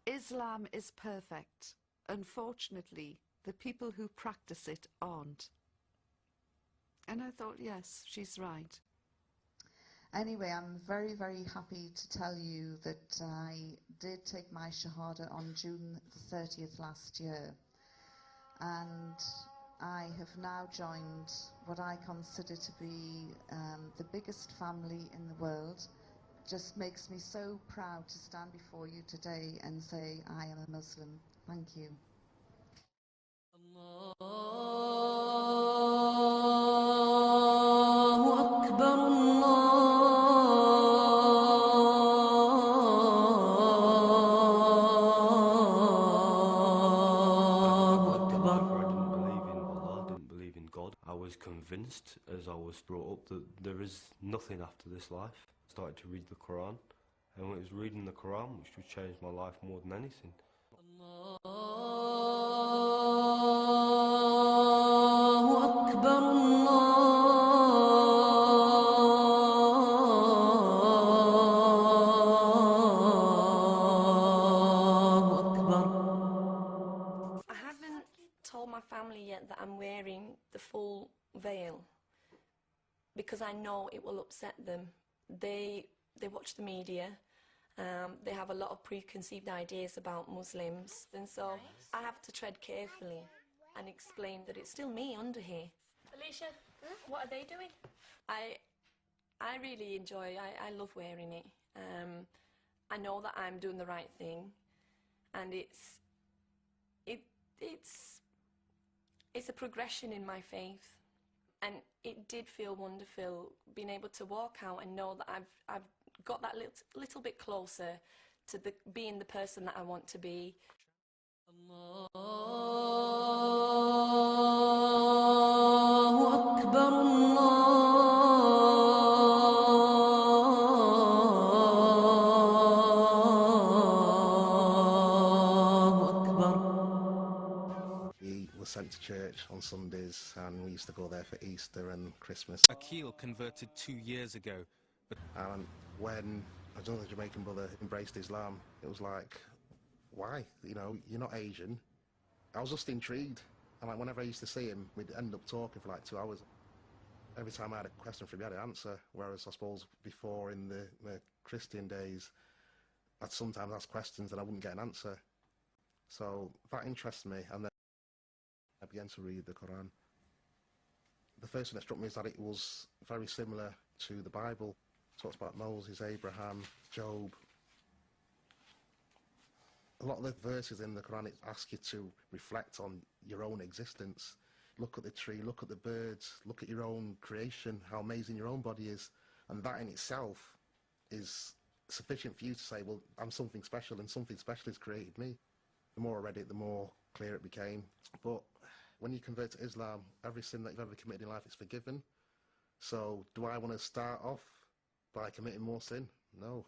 Islam is perfect. Unfortunately, the people who practice it aren't. And I thought, yes, she's right. Anyway, I'm very, very happy to tell you that I did take my Shahada on June the 30th last year. And I have now joined what I consider to be the biggest family in the world. Just makes me so proud to stand before you today and say I am a Muslim. Thank you. I was convinced, as I was brought up, that there is nothing after this life. I started to read the Quran, and when it was reading the Quran which would change my life more than anything. I haven't told my family yet that I'm wearing the full veil because I know it will upset them. They watch the media, they have a lot of preconceived ideas about Muslims, and so I have to tread carefully and explain that it's still me under here. Alicia, what are they doing? I really enjoy, I love wearing it. I know that I'm doing the right thing, and it's a progression in my faith, and it did feel wonderful being able to walk out and know that I've got that little bit closer to being the person that I want to be. We were sent to church on Sundays, and we used to go there for Easter and Christmas. Akil converted 2 years ago. And when another Jamaican brother embraced Islam, it was like, why? You know, you're not Asian. I was just intrigued, and like whenever I used to see him, we'd end up talking for like 2 hours. Every time I had a question for him, he had an answer, whereas I suppose before in the Christian days, I'd sometimes ask questions and I wouldn't get an answer. So that interests me, and then I began to read the Quran. The first thing that struck me is that it was very similar to the Bible. It talks about Moses, Abraham, Job. A lot of the verses in the Quran ask you to reflect on your own existence. Look at the tree, look at the birds, look at your own creation, how amazing your own body is. And that in itself is sufficient for you to say, well, I'm something special, and something special has created me. The more I read it, the more clear it became. But when you convert to Islam, every sin that you've ever committed in life is forgiven. So do I want to start off by committing more sin? No.